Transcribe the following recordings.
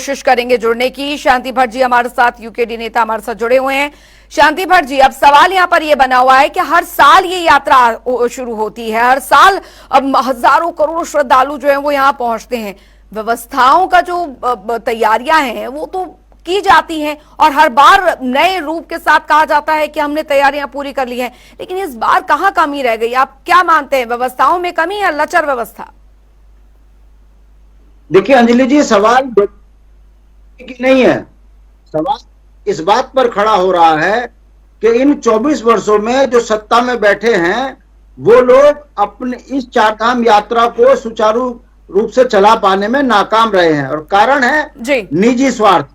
कोशिश करेंगे जुड़ने की। शांति भट्ट जी हमारे साथ, यूकेडी नेता हमारे साथ जुड़े हुए हैं। शांति भट्ट जी, अब सवाल यहां पर यह बना हुआ है कि हर साल ये यात्रा शुरू होती है, हर साल अब हजारों करोड़ों श्रद्धालु जो हैं वो यहां पहुंचते हैं। व्यवस्थाओं का जो तैयारियां हैं वो तो की जाती हैं और हर बार नए रूप के साथ कहा जाता है कि हमने तैयारियां पूरी कर ली हैं, लेकिन इस बार कहां कमी रह गई? आप क्या मानते हैं, व्यवस्थाओं में कमी है, लचर व्यवस्था? देखिए अंजलि जी, सवाल कि नहीं है, सवाल इस बात पर खड़ा हो रहा है कि इन 24 वर्षों में जो सत्ता में बैठे हैं वो लोग अपने इस चारधाम यात्रा को सुचारू रूप से चला पाने में नाकाम रहे हैं। और कारण है निजी स्वार्थ।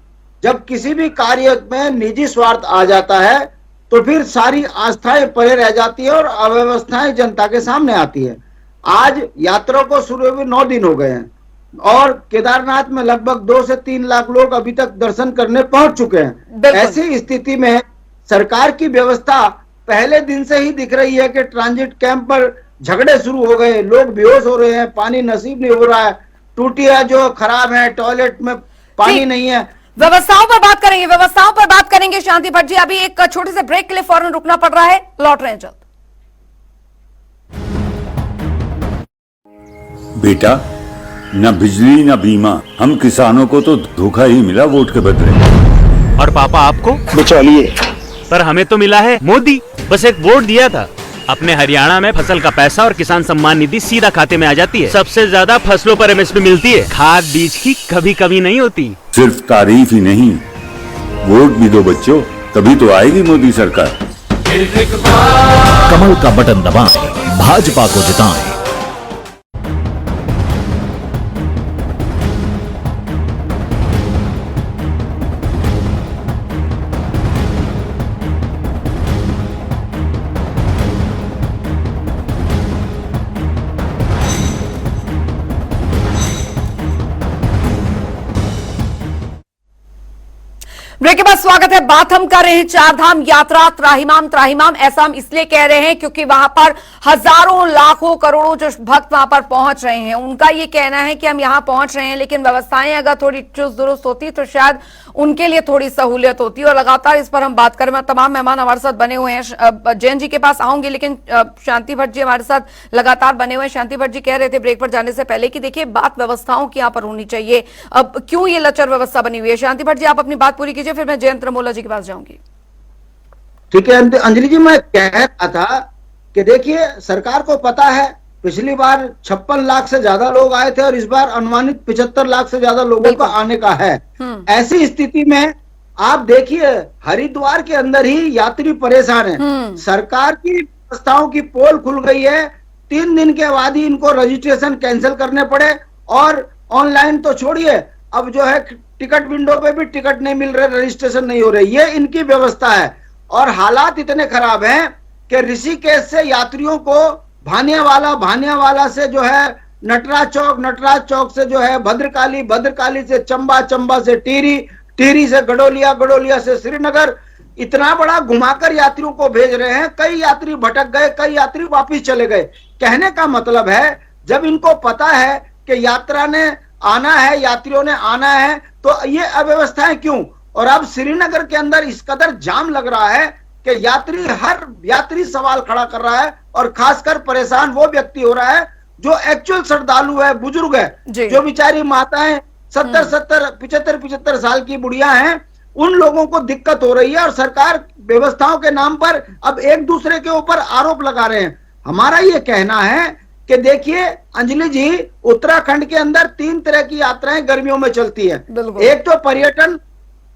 जब किसी भी कार्य में निजी स्वार्थ आ जाता है तो फिर सारी आस्थाएं परे रह जाती है और अव्यवस्थाएं जनता के सामने आती है। आज यात्रा को शुरू हुए 9 दिन हो गए हैं और केदारनाथ में लगभग 2 से 3 लाख लोग अभी तक दर्शन करने पहुंच चुके हैं। ऐसी स्थिति में सरकार की व्यवस्था पहले दिन से ही दिख रही है कि ट्रांजिट कैंप पर झगड़े शुरू हो गए, लोग बेहोश हो रहे हैं, पानी नसीब नहीं हो रहा है, टूटियां जो खराब है, टॉयलेट में पानी नहीं है। व्यवस्थाओं पर बात करेंगे, व्यवस्थाओं पर बात करेंगे शांति भट्ट जी। अभी एक छोटे से ब्रेक के लिए फौरन रुकना पड़ रहा है, लौट रहे हैं जल्द। बेटा, न बिजली न बीमा, हम किसानों को तो धोखा ही मिला वोट के बदले। और पापा आपको? बिचौलिए। पर हमें तो मिला है मोदी, बस एक वोट दिया था। अपने हरियाणा में फसल का पैसा और किसान सम्मान निधि सीधा खाते में आ जाती है। सबसे ज्यादा फसलों पर एमएसपी मिलती है। खाद बीज की कभी कमी नहीं होती। सिर्फ तारीफ ही नहीं, वोट भी दो बच्चों, तभी तो आएगी मोदी सरकार। कमल का बटन दबाएं, भाजपा को जिताएं। ब्रेक के बाद स्वागत है। बात हम कर रहे हैं चारधाम यात्रा, त्राहिमाम। त्राहिमाम ऐसा हम इसलिए कह रहे हैं क्योंकि वहां पर हजारों लाखों करोड़ों जो भक्त वहां पर पहुंच रहे हैं, उनका ये कहना है कि हम यहां पहुंच रहे हैं, लेकिन व्यवस्थाएं अगर थोड़ी चुस्त दुरुस्त होती तो शायद उनके लिए थोड़ी सहूलियत होती। और लगातार इस पर हम बात करें, तमाम मेहमान हमारे साथ बने हुए हैं। जैन जी के पास आऊंगी, लेकिन शांति भट्ट जी हमारे साथ लगातार बने हुए हैं। शांति भट्ट जी कह रहे थे ब्रेक पर जाने से पहले कि देखिए, बात व्यवस्थाओं की यहां पर होनी चाहिए। अब क्यों ये लचर व्यवस्था बनी हुई है? शांति भट्ट जी, आप अपनी बात पूरी कीजिए, फिर मैं जयंत रमोला जी के पास जाऊंगी। ठीक है अंजलि जी, मैं कह रहा था कि देखिए, सरकार को पता है पिछली बार 56 लाख से ज्यादा लोग आए थे और इस बार अनुमानित 75 लाख से ज्यादा लोगों का आने का है। ऐसी स्थिति में आप देखिए, हरिद्वार के अंदर ही यात्री परेशान है। सरकार की व्यवस्थाओं की पोल खुल गई है। 3 दिन के बाद ही इनको रजिस्ट्रेशन कैंसिल करने पड़े और ऑनलाइन तो छोड़िए, अब जो है टिकट विंडो पे भी टिकट नहीं मिल रहे, रजिस्ट्रेशन नहीं हो रही। ये इनकी व्यवस्था है और हालात इतने खराब हैं कि ऋषिकेश से यात्रियों को भानियावाला से जो है नटराज चौक से जो है भद्रकाली से चंबा से टिहरी से गडोलिया से श्रीनगर, इतना बड़ा घुमाकर यात्रियों को भेज रहे हैं। कई यात्री भटक गए, कई यात्री वापिस चले गए। कहने का मतलब है, जब इनको पता है कि यात्रा ने आना है, यात्रियों ने आना है, तो ये अव्यवस्थाएं क्यों? और अब श्रीनगर के अंदर इस कदर जाम लग रहा है कि हर यात्री सवाल खड़ा कर रहा है और खासकर परेशान वो व्यक्ति हो रहा है जो एक्चुअल श्रद्धालु है, बुजुर्ग है, जो बेचारी माताएं 75 साल की बुढ़िया हैं, उन लोगों को दिक्कत हो रही है और सरकार व्यवस्थाओं के नाम पर अब एक दूसरे के ऊपर आरोप लगा रहे हैं। हमारा ये कहना है कि देखिए अंजलि जी, उत्तराखंड के अंदर 3 तरह की यात्राएं गर्मियों में चलती है। एक तो पर्यटन,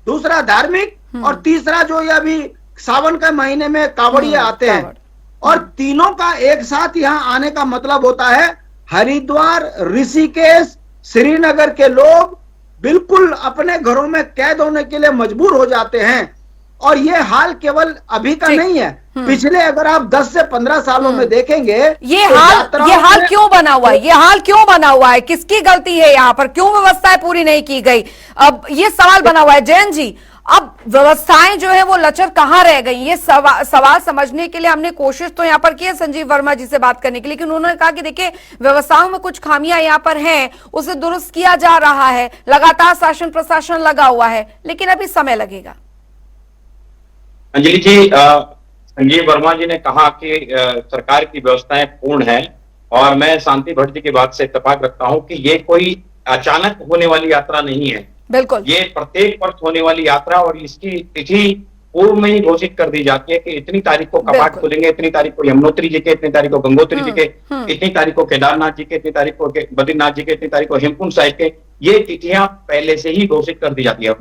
दूसरा धार्मिक और तीसरा जो ये अभी सावन के महीने में कांवड़िए आते हैं। और तीनों का एक साथ यहाँ आने का मतलब होता है, हरिद्वार, ऋषिकेश, श्रीनगर के लोग बिल्कुल अपने घरों में कैद होने के लिए मजबूर हो जाते हैं। और ये हाल केवल अभी का नहीं है, पिछले अगर आप 10 से 15 सालों में देखेंगे, ये हाल क्यों बना हुआ है? ये हाल क्यों बना हुआ है? किसकी गलती है यहाँ पर? क्यों व्यवस्थाएं पूरी नहीं की गई? अब ये सवाल बना हुआ है। जैन जी, अब व्यवस्थाएं जो है वो लचर कहाँ रह गई, ये सवाल समझने के लिए हमने कोशिश तो यहाँ पर की है संजीव वर्मा जी से बात करने की, लेकिन उन्होंने कहा कि देखिए व्यवस्थाओं में कुछ खामियां यहाँ पर हैं, उसे दुरुस्त किया जा रहा है, लगातार शासन प्रशासन लगा हुआ है, लेकिन अभी समय लगेगा। अंजलि जी, संजीव वर्मा जी ने कहा कि सरकार की व्यवस्थाएं पूर्ण है, और मैं शांति भट्ट जी की बात से इत्तेफाक रखता हूं कि ये कोई अचानक होने वाली यात्रा नहीं है। बिल्कुल, ये प्रत्येक वर्ष होने वाली यात्रा, और इसकी तिथि पूर्व में ही घोषित कर दी जाती है कि इतनी तारीख को कपाट खुलेंगे, इतनी तारीख को यमुनोत्री जी के, इतनी तारीख को गंगोत्री जी के, इतनी तारीख को केदारनाथ जी के, इतनी तारीख को बद्रीनाथ जी के, इतनी तारीख को हेमकुंड साहिब के। ये तिथियां पहले से ही घोषित कर दी जाती है।